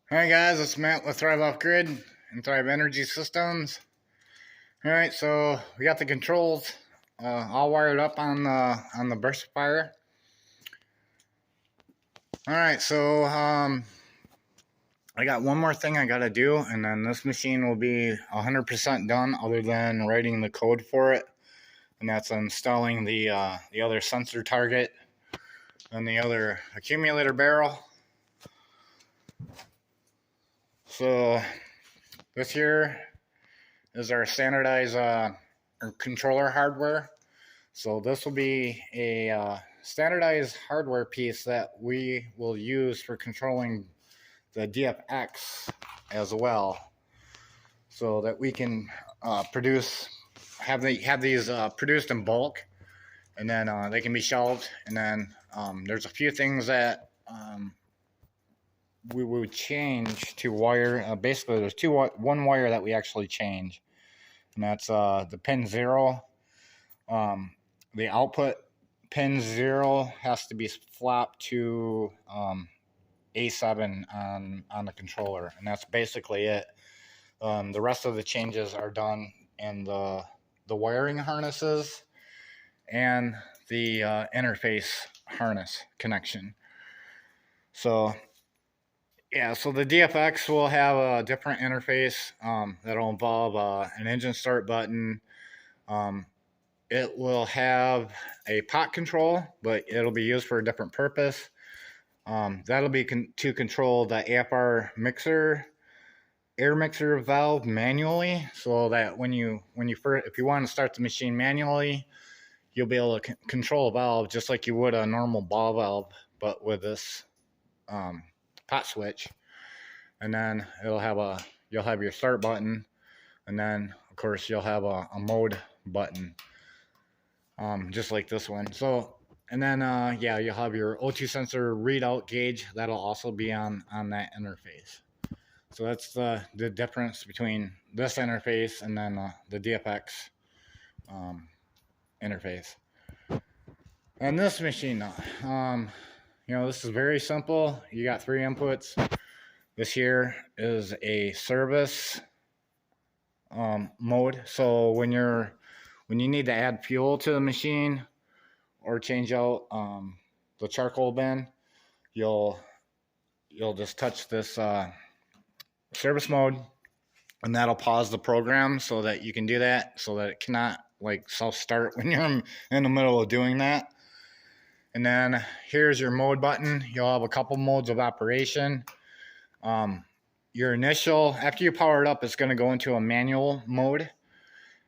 Alright guys, it's Matt with Thrive Off Grid and Thrive Energy Systems. Alright, so we got the controls all wired up on the VersiFire. Alright, so I got one more thing I gotta do, and then this machine will be 100% done other than writing the code for it. And that's installing the other sensor target and the other accumulator barrel. So this here is our standardized controller hardware. So this will be a standardized hardware piece that we will use for controlling the DFX as well, so that we can have these produced in bulk, and then they can be shelved. And then there's a few things that we would change to wire. Basically, there's one wire that we actually change, and that's the pin 0. The output pin 0 has to be flopped to A7 on the controller, and that's basically it. The rest of the changes are done in the wiring harnesses and the interface harness connection. So yeah, so the DFX will have a different interface that'll involve an engine start button. It will have a pot control, but it'll be used for a different purpose. That'll be to control the AFR mixer, air mixer valve manually, so that if you want to start the machine manually, you'll be able to control a valve just like you would a normal ball valve, but with this pot switch. And then you'll have your start button, and then of course you'll have a mode button, just like this one. So, and then yeah, you'll have your O2 sensor readout gauge that'll also be on that interface. So that's the difference between this interface and then the DFX interface. And this machine, this is very simple. You got 3 inputs. This here is a service mode. So when you need to add fuel to the machine or change out the charcoal bin, you'll just touch this service mode, and that'll pause the program so that you can do that, so that it cannot like self-start when you're in the middle of doing that. And then here's your mode button. You'll have a couple modes of operation. Your initial, after you power it up, it's going to go into a manual mode,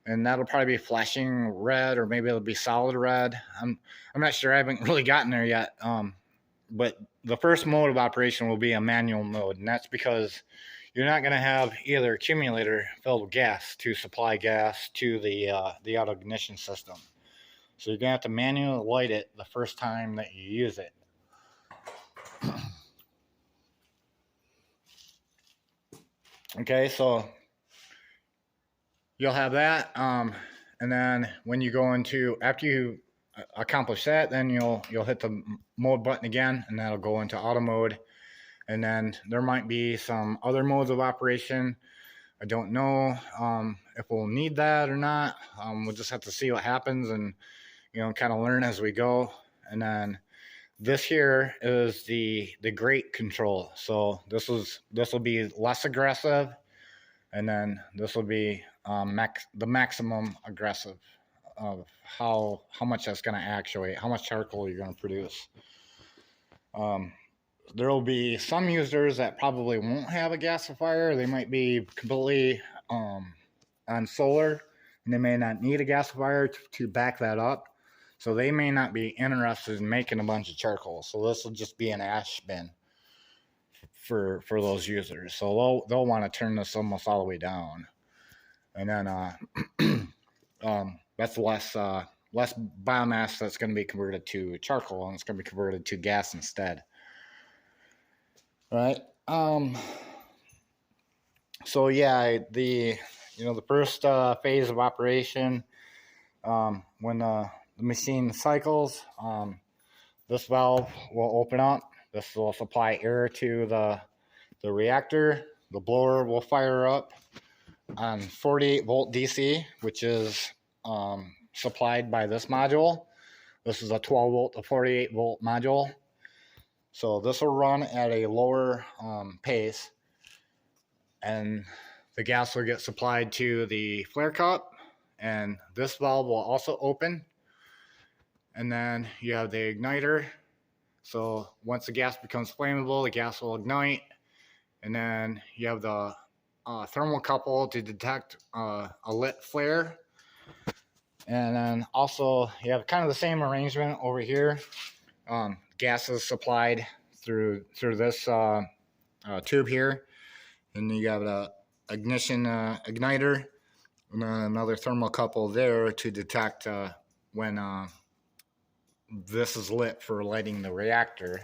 and that'll probably be flashing red, or maybe it'll be solid red. I'm not sure. I haven't really gotten there yet. But the first mode of operation will be a manual mode, and that's because you're not going to have either accumulator filled with gas to supply gas to the auto ignition system. So you're going to have to manually light it the first time that you use it. Okay, so you'll have that, and then when you go after you accomplish that, then you'll hit the mode button again, and that'll go into auto mode. And then there might be some other modes of operation. I don't know if we'll need that or not. We'll just have to see what happens, and kind of learn as we go. And then this here is the grate control. So this will be less aggressive, and then this will be the maximum aggressive of how much that's going to actuate, how much charcoal you're going to produce. There will be some users that probably won't have a gasifier. They might be completely on solar, and they may not need a gasifier to back that up. So they may not be interested in making a bunch of charcoal. So this will just be an ash bin for those users. So they'll want to turn this almost all the way down, and then that's less biomass that's going to be converted to charcoal, and it's going to be converted to gas instead. All right. So yeah, the first phase of operation, when the machine cycles, this valve will open up. This will supply air to the the reactor, the blower will fire up on 48 volt DC, which is supplied by this module. This is a 12 volt to 48 volt module. So this will run at a lower pace, and the gas will get supplied to the flare cup, and this valve will also open. And then you have the igniter. So once the gas becomes flammable, the gas will ignite. And then you have the thermocouple to detect a lit flare. And then also you have kind of the same arrangement over here. Gas is supplied through this tube here. And you have the ignition igniter, and then another thermocouple there to detect when this is lit for lighting the reactor.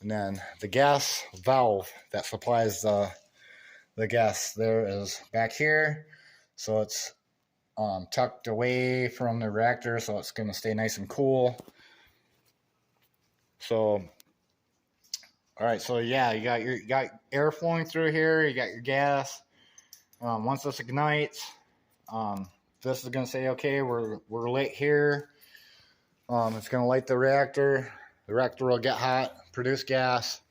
And then the gas valve that supplies the gas there is back here. So it's tucked away from the reactor, so it's going to stay nice and cool. So, all right, so yeah, you got air flowing through here, you got your gas. Once this ignites, this is going to say, okay, we're lit here. It's going to light the reactor. The reactor will get hot, produce gas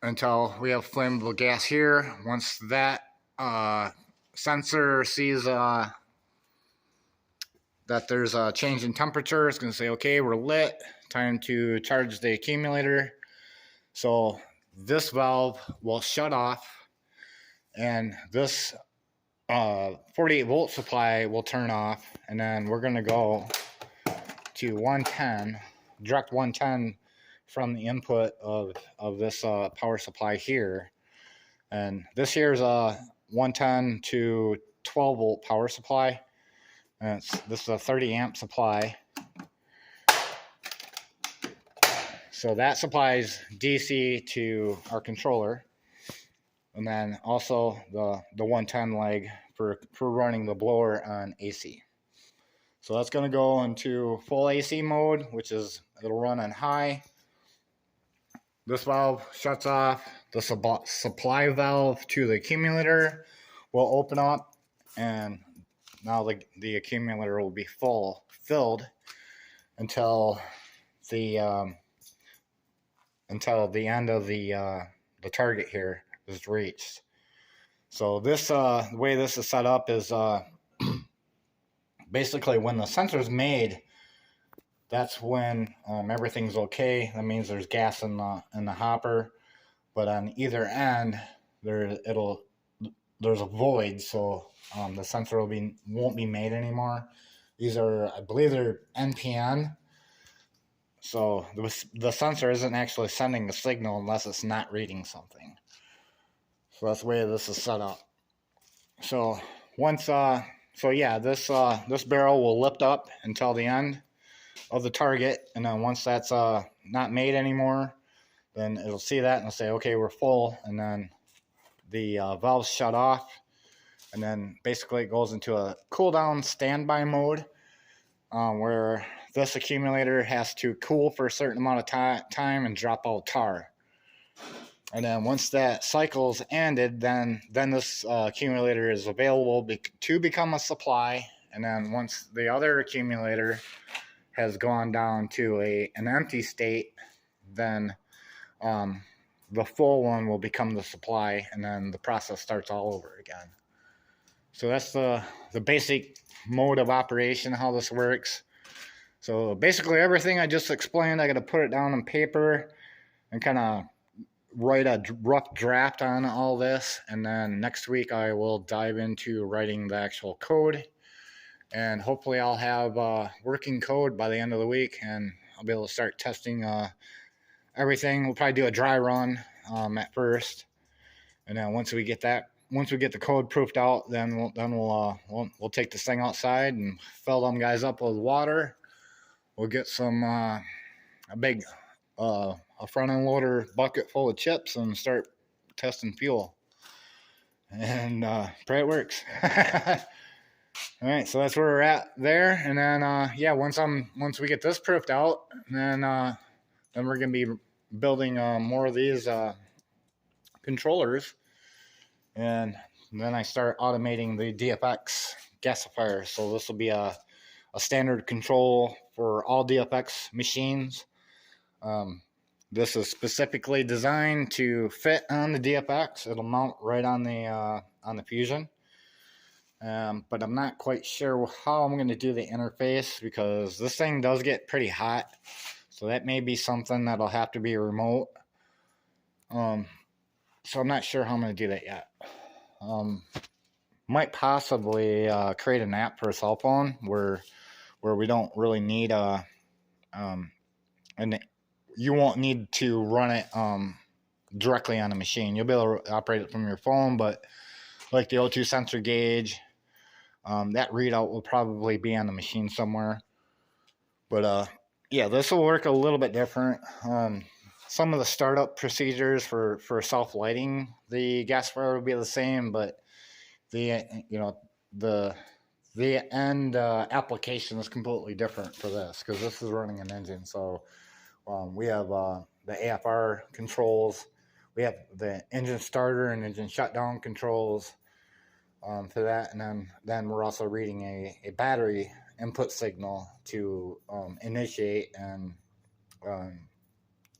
until we have flammable gas here. Once that sensor sees that there's a change in temperature, it's going to say, okay, we're lit. Time to charge the accumulator. So this valve will shut off, and this 48 volt supply will turn off, and then we're going to go to 110, direct 110 from the input of this power supply here. And this here is a 110 to 12 volt power supply. And this is a 30 amp supply. So that supplies DC to our controller. And then also the 110 leg for running the blower on AC. So that's going to go into full AC mode, which is, it'll run on high. This valve shuts off. The supply valve to the accumulator will open up, and now the accumulator will be filled until the end of the target here is reached. So this the way this is set up is basically when the sensor's made, that's when everything's okay. That means there's gas in the hopper, but on either end there's a void, so the sensor won't be made anymore. These are, I believe, they're NPN. So the sensor isn't actually sending the signal unless it's not reading something. So that's the way this is set up. So once this barrel will lift up until the end of the target, and then once that's not made anymore, then it'll see that and it'll say, okay, we're full, and then the valves shut off, and then basically it goes into a cool down standby mode where this accumulator has to cool for a certain amount of time and drop out tar. And then once that cycle's ended, then this accumulator is available to become a supply. And then once the other accumulator has gone down to an empty state, then the full one will become the supply, and then the process starts all over again. So that's the basic mode of operation, how this works. So basically everything I just explained, I got to put it down on paper and kind of write a rough draft on all this, and then next week I will dive into writing the actual code, and hopefully I'll have working code by the end of the week, and I'll be able to start testing everything. We'll probably do a dry run at first, and then once we get the code proofed out, then we'll take this thing outside and fill them guys up with water. We'll get some a big a front end loader bucket full of chips and start testing fuel, and pray it works. All right, so that's where we're at there, and then once we get this proofed out, then we're gonna be building more of these controllers, and then I start automating the DFX gasifier. So this will be a standard control for all DFX machines. This is specifically designed to fit on the DFX. It'll mount right on the Fusion. But I'm not quite sure how I'm going to do the interface, because this thing does get pretty hot. So that may be something that'll have to be remote. So I'm not sure how I'm going to do that yet. Might possibly create an app for a cell phone where we don't really need and you won't need to run it directly on the machine. You'll be able to operate it from your phone, but like the O2 sensor gauge, that readout will probably be on the machine somewhere. But yeah, this will work a little bit different. Some of the startup procedures for self-lighting the gasifier will be the same, but the end application is completely different for this, because this is running an engine. So we have the AFR controls, we have the engine starter and engine shutdown controls for that, and then we're also reading a battery input signal to initiate and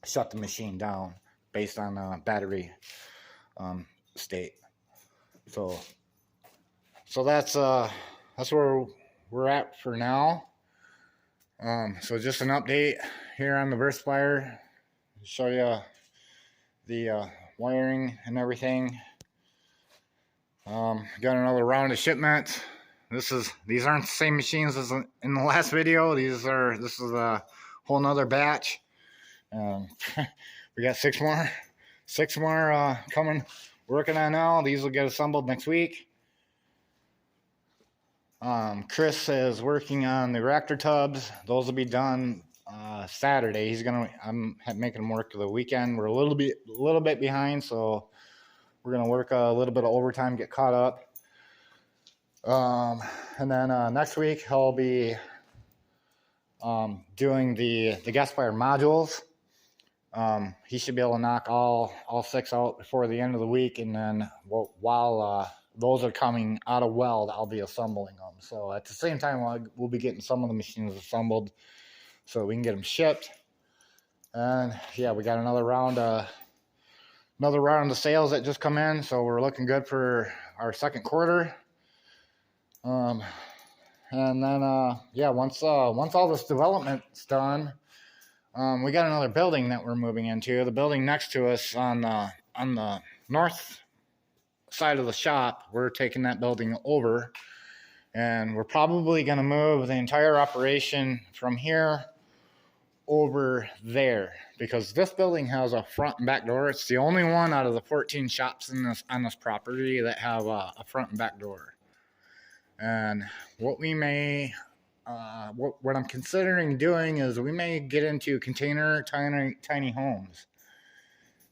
shut the machine down based on battery state. So that's where we're at for now. So just an update here on the VersiFire, show you the wiring and everything. Got another round of shipments. These aren't the same machines as in the last video. This is a whole nother batch. We got six more coming, working on now. These will get assembled next week. Chris is working on the reactor tubs. Those will be done Saturday. I'm making them work the weekend. We're a little bit behind, so we're gonna work a little bit of overtime, get caught up. And then next week I'll be doing the gasifier modules. He should be able to knock all 6 out before the end of the week, and then while those are coming out of weld, I'll be assembling them. So at the same time, we'll be getting some of the machines assembled so we can get them shipped. And yeah, we got another round of sales that just come in, so we're looking good for our second quarter. And then yeah, once all this development's done, we got another building that we're moving into. The building next to us on the north side of the shop, we're taking that building over, and we're probably going to move the entire operation from here over there, because this building has a front and back door. It's the only one out of the 14 shops on this property that have a front and back door. And what I'm considering doing is we may get into container tiny homes,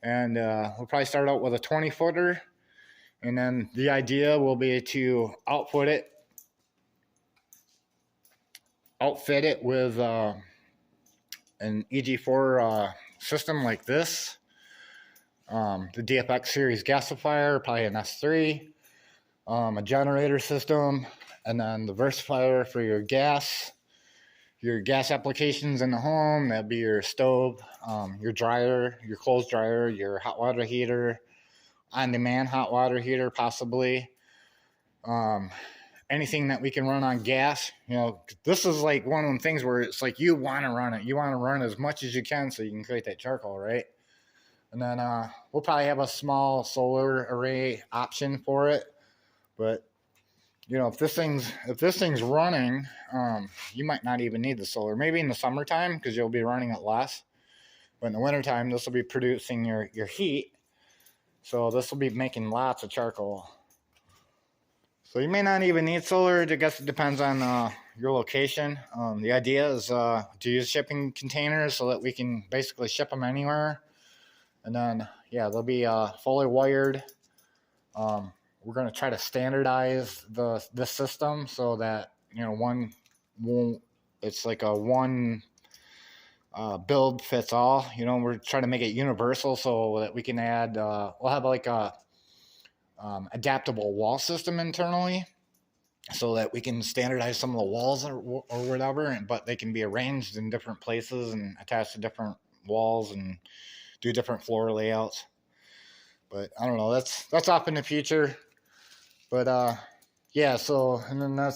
and we'll probably start out with a 20-footer, and then the idea will be to outfit it with an EG4 system like this, the DFX series gasifier, probably an S3, a generator system, and then the VersiFire for your gas applications in the home. That'd be your stove, your dryer, your clothes dryer, your hot water heater, on-demand hot water heater possibly. Anything that we can run on gas. This is like one of them things where it's like you want to run it. You want to run as much as you can so you can create that charcoal, right? And then we'll probably have a small solar array option for it. But if this thing's running, you might not even need the solar. Maybe in the summertime, because you'll be running it less. But in the wintertime, this will be producing your heat. So this will be making lots of charcoal. So you may not even need solar. I guess it depends on your location. The idea is to use shipping containers so that we can basically ship them anywhere. And then, yeah, they'll be fully wired. We're going to try to standardize the system so that, it's like a one build fits all. You know, we're trying to make it universal so that we can add, we'll have like a adaptable wall system internally so that we can standardize some of the walls or whatever, but they can be arranged in different places and attached to different walls and do different floor layouts. But I don't know, that's off in the future. But yeah, so, and then that's